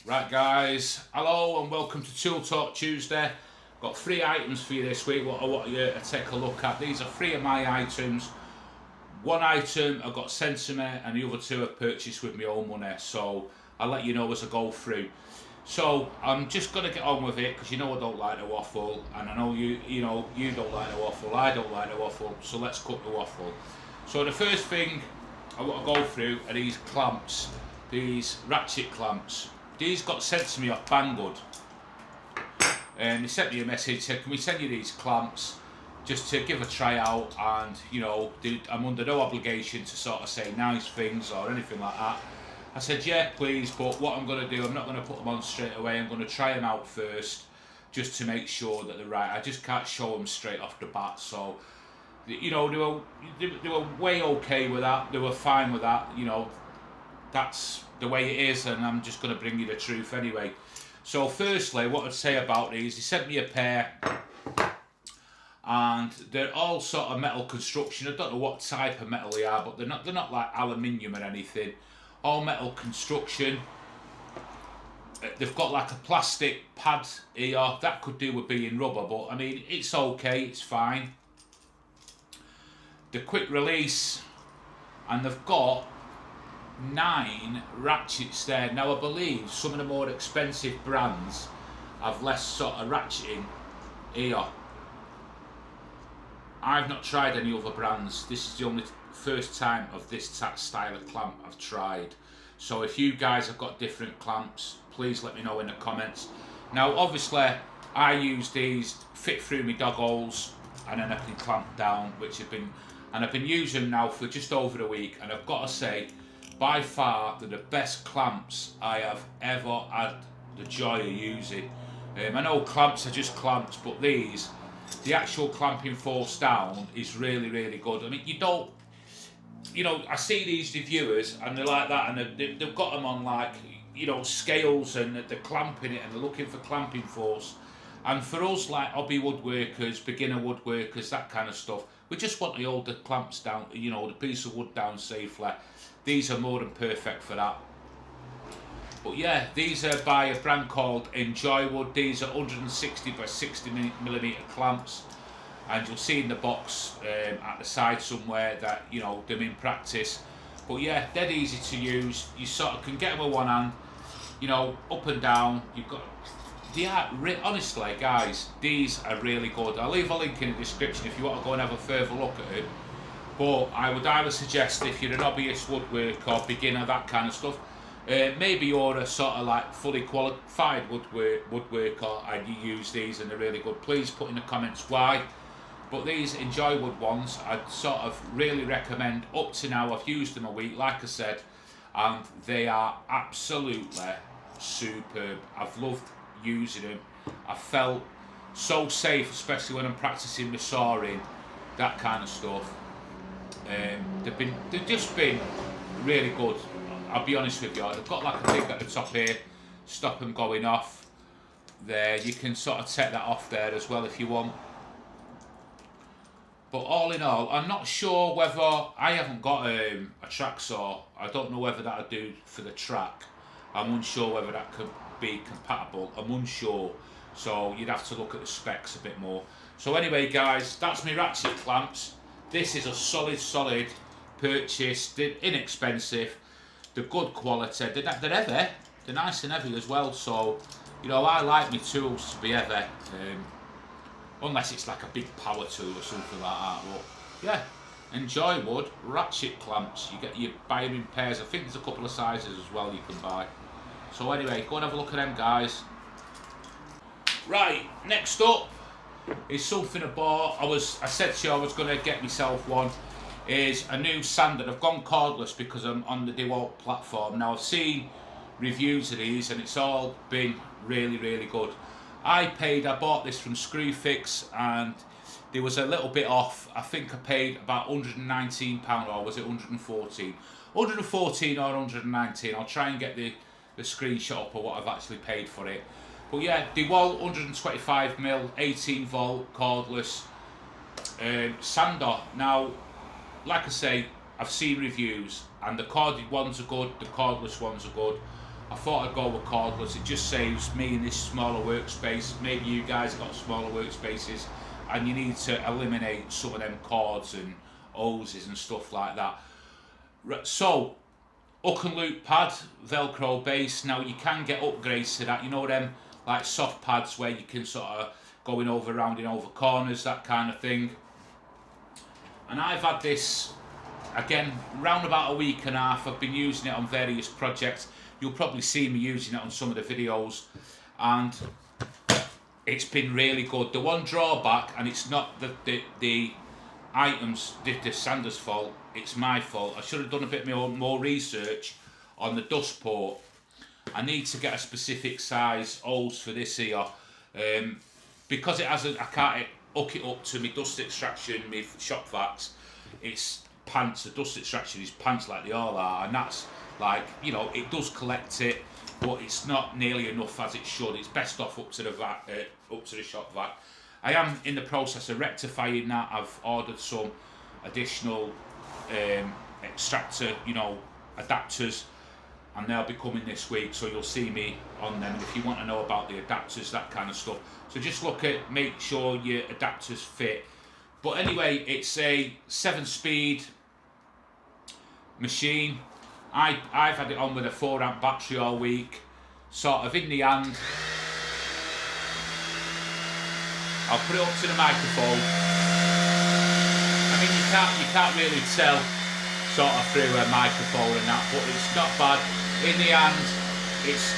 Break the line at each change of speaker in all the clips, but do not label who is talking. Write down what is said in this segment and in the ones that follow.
Right guys, hello and welcome to Tool Talk Tuesday. Got 3 items for you this week what I want you to take a look at. These are 3 of my items. One item I got sent to me and the other 2 I purchased with my own money. So I'll let you know as I go through. So I'm just going to get on with it because you know I don't like to waffle, and I know you don't like to waffle, I don't like to waffle, so let's cut the waffle. So the first thing I want to go through are these clamps, these ratchet clamps. These got sent to me off Banggood, and they sent me a message, said can we send you these clamps just to give a try out, and I'm under no obligation to sort of say nice things or anything like that. I said yeah please, but what I'm going to do, I'm not going to put them on straight away, I'm going to try them out first just to make sure that they're right. I just can't show them straight off the bat. So they were way okay with that, they were fine with that, that's the way it is, and I'm just going to bring you the truth anyway. So firstly, what I'd say about these, they sent me a pair and they're all sort of metal construction. I don't know what type of metal they are, but they're not like aluminium or anything. All metal construction. They've got like a plastic pad here, that could do with being rubber, but I mean it's okay, it's fine. The quick release, and they've got 9 ratchets there. Now I believe some of the more expensive brands have less sort of ratcheting here. I've not tried any other brands. This is the only first time of this style of clamp I've tried. So if you guys have got different clamps, please let me know in the comments. Now obviously I use these, fit through my dog holes, and then I can clamp down, I've been using them now for just over a week, and I've got to say, by far they're the best clamps I have ever had the joy of using. I know clamps are just clamps, but these, the actual clamping force down is really, really good. I mean, I see these reviewers and they're like that, and they've got them on like, scales, and they're clamping it and they're looking for clamping force. And for us, like hobby woodworkers, beginner woodworkers, that kind of stuff, we just want to hold the clamps down, the piece of wood down safely. These are more than perfect for that. But yeah, these are by a brand called Enjoywood. These are 160 by 60mm clamps, and you'll see in the box at the side somewhere that them in practice. But yeah, dead easy to use. You sort of can get them with one hand, up and down. You've got. Honestly, guys, these are really good. I'll leave a link in the description if you want to go and have a further look at it. But I would either suggest, if you're an hobbyist woodworker or beginner, that kind of stuff, maybe you're a sort of like fully qualified woodworker and you use these and they're really good, please put in the comments why. But these Enjoywood ones, I'd sort of really recommend. Up to now, I've used them a week, like I said, and they are absolutely superb. I've loved using them. I felt so safe, especially when I'm practicing my sawing, that kind of stuff. They've just been really good. I'll be honest with you. They've got like a thing at the top here, stop them going off. There, you can sort of take that off there as well if you want. But all in all, I'm not sure whether, I haven't got a track saw. I don't know whether that'll do for the track. I'm unsure whether that could be compatible. I'm unsure. So you'd have to look at the specs a bit more. So anyway guys, that's my ratchet clamps. This is a solid purchase. They're inexpensive. They're good quality. They're heavy. They're nice and heavy as well. So, I like my tools to be heavy. Unless it's like a big power tool or something like that. But yeah, Enjoywood ratchet clamps. You buy them in pairs. I think there's a couple of sizes as well you can buy. So anyway, go and have a look at them, guys. Right, next up is something I bought. I said to you I was going to get myself one. Is a new sander. I've gone cordless because I'm on the DeWalt platform. Now I've seen reviews of these and it's all been really, really good. I bought this from Screwfix and there was a little bit off. I think I paid about £119, or was it 114? 114 or 119. I'll try and get the screenshot up of what I've actually paid for it. But yeah, DeWalt 125mm 18 volt cordless sander. Now, like I say, I've seen reviews and the corded ones are good, the cordless ones are good. I I thought I'd go with cordless. It just saves me in this smaller workspace. Maybe you guys got smaller workspaces and you need to eliminate some of them cords and hoses and stuff like that. So, hook and loop pad, Velcro base. Now you can get upgrades to that. You know them like soft pads where you can sort of going over, rounding over corners, that kind of thing. And I've had this, again, round about a week and a half. I've been using it on various projects. You'll probably see me using it on some of the videos, and it's been really good. The one drawback, and it's not the items, the sander's fault, it's my fault. I should have done a bit more research on the dust port. I need to get a specific size hose for this here, because it hasn't, I can't hook it up to my dust extraction, my shop vacs. It's pants, the dust extraction is pants like they all are, and that's like, you know, it does collect it, but it's not nearly enough as it should. It's best off up to the vac, up to the shop vac. I am in the process of rectifying that. I've ordered some additional extractor, you know, adapters, and they'll be coming this week, so you'll see me on them. And if you want to know about the adapters, that kind of stuff, so just look at, make sure your adapters fit. But anyway, it's a 7-speed machine. I've had it on with a 4-amp battery all week, sort of in the hand. I'll put it up to the microphone. I mean, you can't really tell sort of through a microphone and that, but it's not bad. In the hand, it's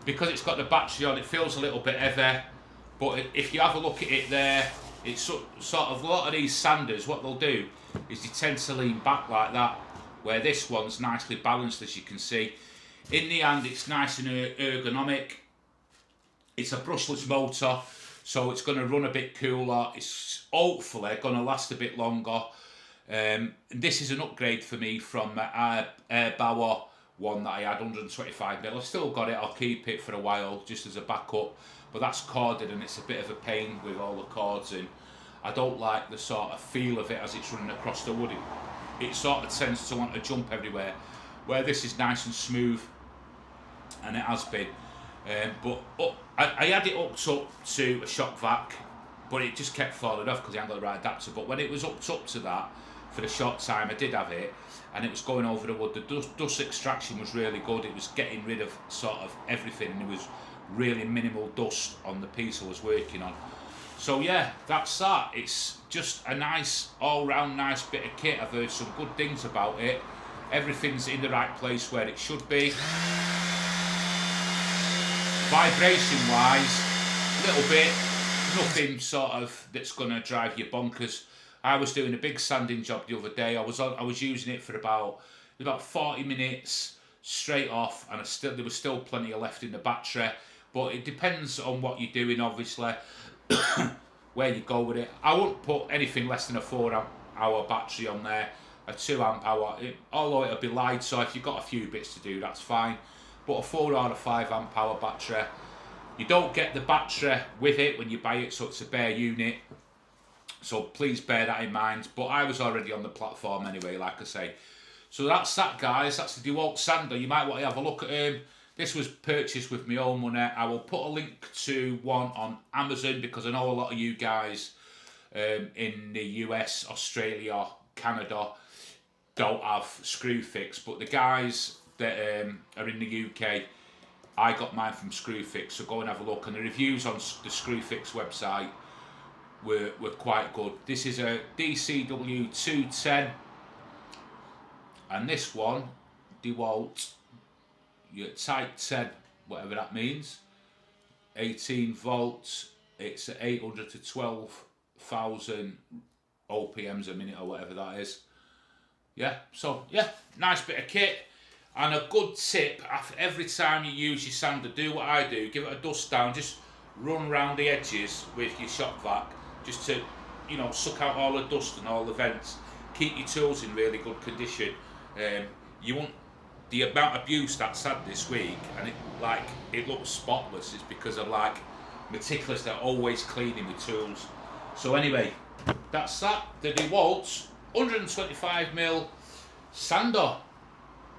because it's got the battery on, it feels a little bit heavy. But if you have a look at it there, it's sort of, a lot of these sanders, what they'll do is they tend to lean back like that, where this one's nicely balanced, as you can see. In the hand, it's nice and ergonomic. It's a brushless motor, so it's going to run a bit cooler. It's hopefully going to last a bit longer. This is an upgrade for me from Air Bauer one that I had, 125mm. I've still got it, I'll keep it for a while just as a backup, but that's corded and it's a bit of a pain with all the cords in. I don't like the sort of feel of it as it's running across the wood. It sort of tends to want to jump everywhere, where this is nice and smooth, and it has been. I had it hooked up to a shop vac, but it just kept falling off because I hadn't got the right adapter. But when it was hooked up to that, for the short time I did have it, and it was going over the wood, the dust extraction was really good. It was getting rid of sort of everything, and there was really minimal dust on the piece I was working on. So yeah, that's that. It's just a nice, all-round nice bit of kit. I've heard some good things about it. Everything's in the right place where it should be. Vibration-wise, a little bit, nothing sort of that's going to drive you bonkers. I was doing a big sanding job the other day. I was using it for about 40 minutes straight off, and there was still plenty left in the battery. But it depends on what you're doing, obviously, where you go with it. I wouldn't put anything less than a 4-amp hour battery on there, a 2-amp hour, although it'll be light, so if you've got a few bits to do, that's fine. But a 4 or a 5-amp hour battery, you don't get the battery with it when you buy it, so it's a bare unit. So please bear that in mind. But I was already on the platform anyway, like I say. So that's that, guys. That's the DeWalt sander. You might want to have a look at this was purchased with my own money. I will put a link to one on Amazon, because I know a lot of you guys in the US, Australia, Canada don't have Screwfix, but the guys that are in the UK, I got mine from Screwfix, so go and have a look. And the reviews on the Screwfix website were quite good. This is a DCW 210, and this one, DeWalt, your Type 10, whatever that means, 18 volts, it's at 800 to 12,000 RPMs a minute or whatever that is. Yeah, so yeah, nice bit of kit. And a good tip, every time you use your sander, do what I do, give it a dust down, just run around the edges with your shop vac, just to, you know, suck out all the dust and all the vents. Keep your tools in really good condition. You want the amount of abuse that's had this week, and it looks spotless, is because I'm like meticulous, they're always cleaning my tools. So anyway, that's that. The DeWalt 125mm sander.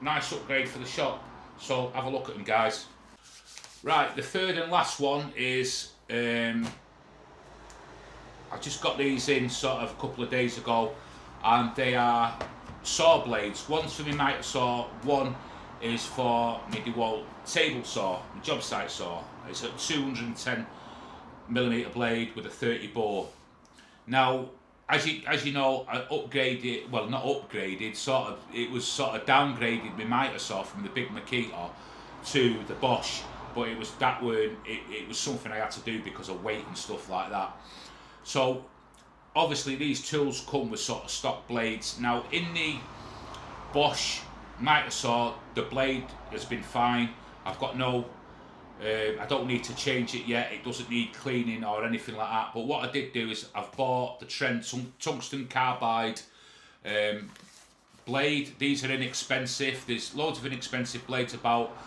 nice upgrade for the shop. So have a look at them, guys. Right, the third and last one is I just got these in sort of a couple of days ago, and they are saw blades. One's for my mitre saw, one is for my DeWalt table saw, my job site saw. It's a 210mm blade with a 30 bore. Now, as you know, I upgraded, well, not upgraded, it was sort of downgraded my mitre saw from the big Makita to the Bosch, but it was something I had to do because of weight and stuff like that. So obviously these tools come with sort of stock blades. Now in the Bosch mitre saw, the blade has been fine. I've got no I don't need to change it yet. It doesn't need cleaning or anything like that. But what I did do is I've bought the Trent tungsten carbide blade. These are inexpensive. There's loads of inexpensive blades about,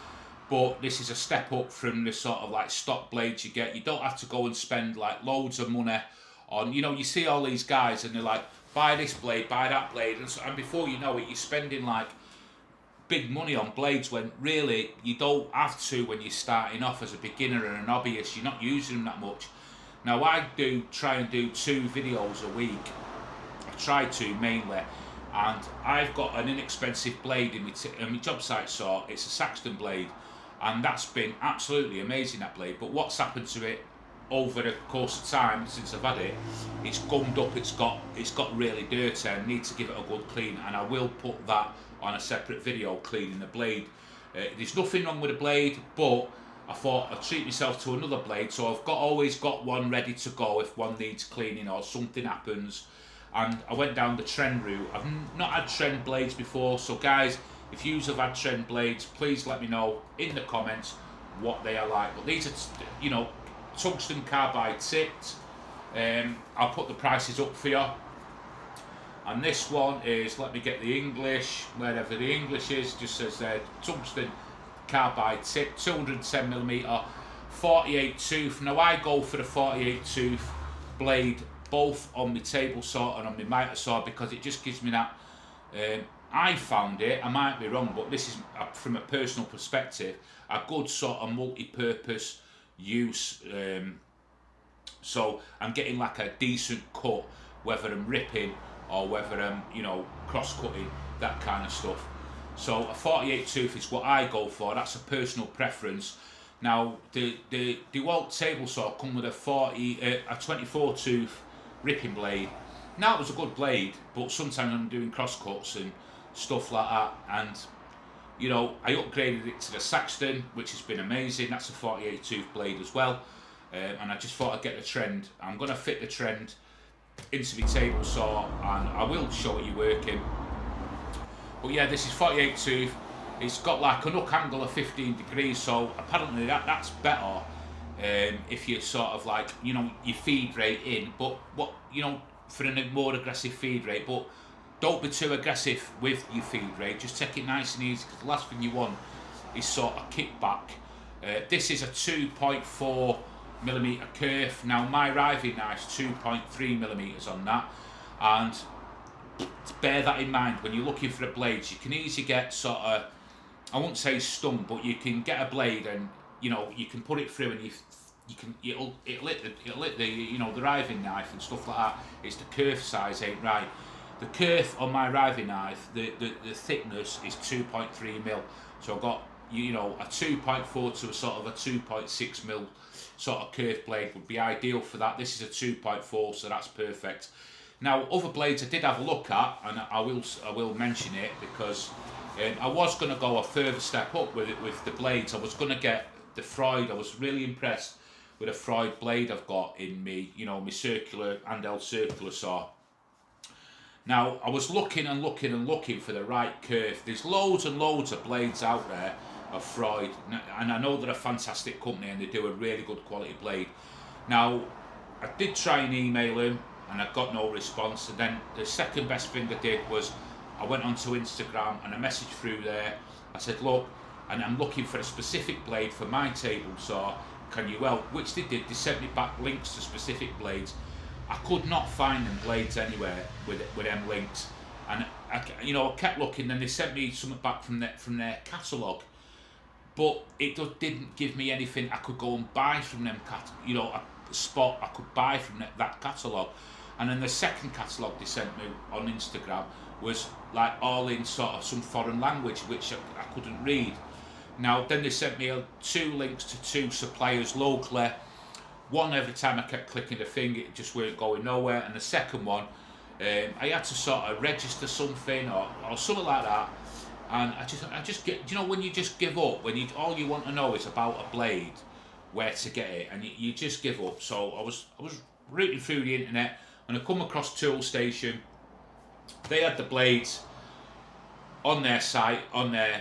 but this is a step up from the sort of like stock blades you get. You don't have to go and spend like loads of money on, you know, you see all these guys and they're like, buy this blade, buy that blade, and before you know it, you're spending like big money on blades when really you don't have to when you're starting off as a beginner and an hobbyist. You're not using them that much. Now I do try and do 2 videos a week. I try to mainly, and I've got an inexpensive blade in my job site saw. It's a Saxton blade, and that's been absolutely amazing, that blade. But what's happened to it over the course of time since I've had it, it's gummed up, it's got really dirty. I need to give it a good clean, and I will put that on a separate video, cleaning the blade. There's nothing wrong with the blade, but I thought I'd treat myself to another blade, so I've always got one ready to go if one needs cleaning or something happens. And I went down the Trend route. I've not had Trend blades before, so guys, if you have had Trend blades, please let me know in the comments what they are like. But these are, you know, tungsten carbide tipped. I'll put the prices up for you. And this one is, let me get the English, wherever the English is, just says there, tungsten carbide tip, 210mm, 48 tooth. Now I go for the 48 tooth blade both on my table saw and on my mitre saw because it just gives me that, I found it, I might be wrong, but this is from a personal perspective, a good sort of multi-purpose use. So I'm getting like a decent cut, whether I'm ripping or whether I'm, you know, cross-cutting, that kind of stuff. So a 48 tooth is what I go for. That's a personal preference. Now the DeWalt table saw come with a 24 tooth ripping blade. Now it was a good blade, but sometimes I'm doing cross-cuts and stuff like that, and you know, I upgraded it to the Saxton, which has been amazing. That's a 48 tooth blade as well, and I just thought I'd get the Trend. I'm going to fit the Trend into my table saw, and I will show you working. But yeah, this is 48 tooth. It's got like a hook angle of 15 degrees, so apparently that's better if you sort of like, you know, your feed rate in, but what, you know, for a more aggressive feed rate. But don't be too aggressive with your feed rate, just take it nice and easy, because the last thing you want is sort of kickback. This is a 2.4mm kerf. Now my riving knife's 2.3mm on that, and bear that in mind when you're looking for a blade. You can easily get sort of, I won't say stung, but you can get a blade and, you know, you can put it through and it'll hit the you know, the riving knife and stuff like that. It's the kerf size ain't right. The kerf on my riving knife, the thickness is 2.3mm. So I've got, you know, a 2.4 to a sort of a 2.6mm sort of kerf blade would be ideal for that. This is a 2.4, so that's perfect. Now other blades I did have a look at, and I will mention it because I was going to go a further step up with the blades. I was going to get the Freud. I was really impressed with a Freud blade I've got in me, you know, my circular handheld circular saw. Now I was looking and looking and looking for the right kerf. There's loads and loads of blades out there of Freud, and I know they're a fantastic company and they do a really good quality blade. Now I did try and email them and I got no response, and then the second best thing I did was I went onto Instagram and I messaged through there. I said, look, and I'm looking for a specific blade for my table saw, can you help? Which they did. They sent me back links to specific blades. I could not find them blades anywhere with them links, and you know, I kept looking. Then they sent me something back from their catalogue, but it didn't give me anything I could go and buy from them. You know, a spot I could buy from that catalogue. And then the second catalogue they sent me on Instagram was like all in sort of some foreign language, which I couldn't read. Now then they sent me 2 links to 2 suppliers locally. One, every time I kept clicking the thing, it just weren't going nowhere. And the second one, I had to sort of register something or something like that. And I just get, you know, when you just give up, when all you want to know is about a blade, where to get it, and you just give up. So I was rooting through the internet, and I come across Tool Station. They had the blades on their site,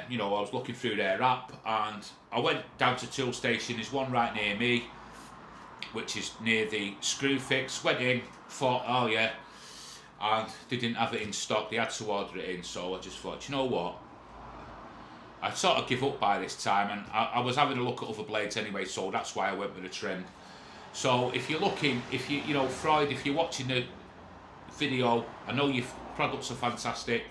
you know, I was looking through their app, and I went down to Tool Station. There's one right near me, which is near the Screw Fix. Went in, thought, oh yeah, and they didn't have it in stock. They had to order it in, so I just thought, you know what? I sort of give up by this time, and I was having a look at other blades anyway, so that's why I went with the trend. So if you're looking, you know, Freud, if you're watching the video, I know your products are fantastic,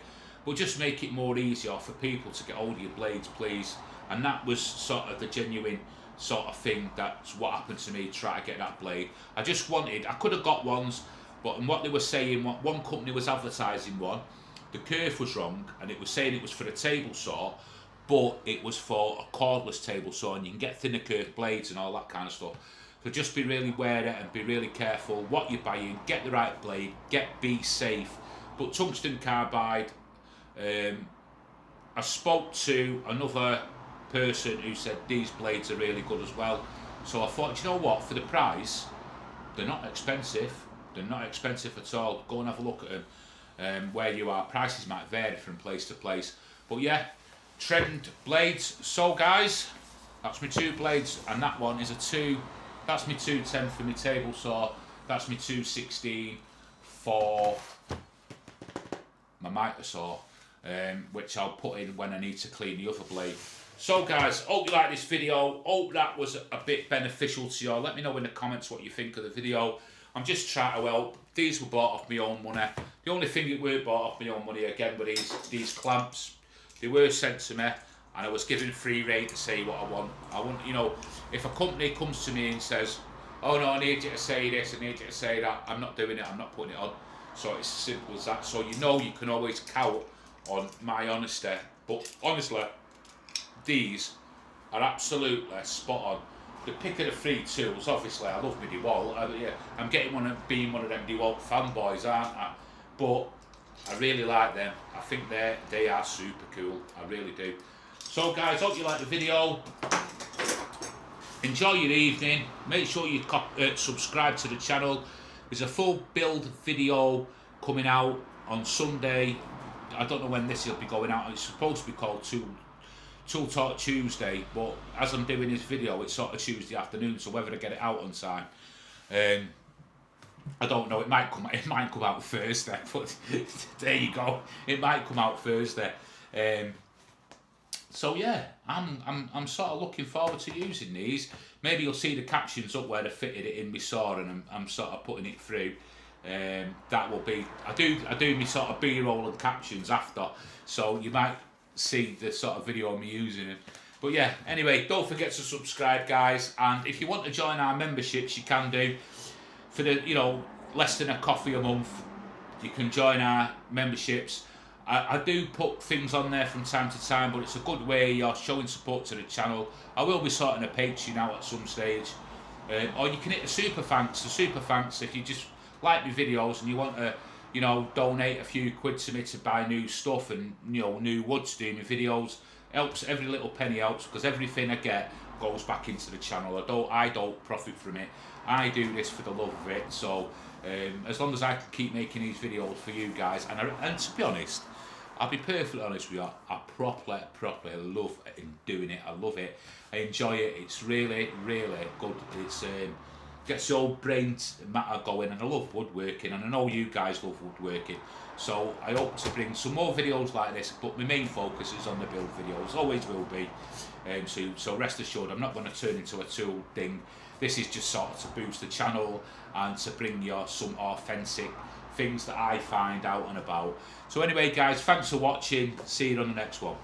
but just make it more easier for people to get hold of your blades, please. And that was sort of the genuine sort of thing. That's what happened to me, try to get that blade. I could have got ones, but in what they were saying, one company was advertising one, the curve was wrong, and it was saying it was for a table saw, but it was for a cordless table saw, and you can get thinner curved blades and all that kind of stuff. So just be really wary and be really careful what you're buying, get the right blade, be safe. But tungsten carbide, I spoke to another person who said these blades are really good as well. So I thought, you know what, for the price, they're not expensive. They're not expensive at all. Go and have a look at them where you are. Prices might vary from place to place. But yeah, trend blades. So guys, that's my 2 blades, and that one is a 2. That's my 210 for my table saw. That's my 216 for my mitre saw, which I'll put in when I need to clean the other blade. So guys, hope you like this video. Hope that was a bit beneficial to you all. Let me know in the comments what you think of the video. I'm just trying to help. These were bought off my own money. The only thing that weren't bought off my own money again were these clamps. They were sent to me, and I was given free rein to say what I want. I want, you know, if a company comes to me and says, oh no, I need you to say this, I need you to say that, I'm not doing it, I'm not putting it on. So it's as simple as that. So you know you can always count on my honesty. But honestly, these are absolutely spot on. The pick of the 3 tools, obviously I love my DeWalt. I'm being one of them DeWalt fanboys, aren't I? But I really like them. I think they are super cool. I really do. So guys, hope you like the video. Enjoy your evening. Make sure you subscribe to the channel. There's a full build video coming out on Sunday. I don't know when this will be going out. It's supposed to be called Tool Talk Tuesday, but as I'm doing this video, it's sort of Tuesday afternoon, so whether I get it out on time, I don't know. It might come out Thursday, but there you go. It might come out Thursday. So yeah, I'm sort of looking forward to using these. Maybe you'll see the captions up where I fitted it in my saw, and I'm sort of putting it through. That will be, I do my sort of B-roll and captions after, so you might see the sort of video of me using it. But yeah, anyway, don't forget to subscribe, guys, and if you want to join our memberships, you can do. For the, you know, less than a coffee a month, you can join our memberships. I do put things on there from time to time, but it's a good way you're showing support to the channel. I will be sorting a Patreon out at some stage, or you can hit the super thanks. The super thanks, if you just like my videos and you want to, you know, donate a few quid to me to buy new stuff and, you know, new wood to do my videos. Helps, every little penny helps, because everything I get goes back into the channel. I don't profit from it. I do this for the love of it. So as long as I can keep making these videos for you guys, and to be honest, I'll be perfectly honest with you, I properly love doing it. I love it. I enjoy it. It's really, really good. It's gets the old brain matter going, and I love woodworking, and I know you guys love woodworking. So I hope to bring some more videos like this, but my main focus is on the build videos, always will be. So rest assured, I'm not going to turn into a tool thing. This is just sort of to boost the channel and to bring you some authentic things that I find out and about. So anyway guys, thanks for watching, see you on the next one.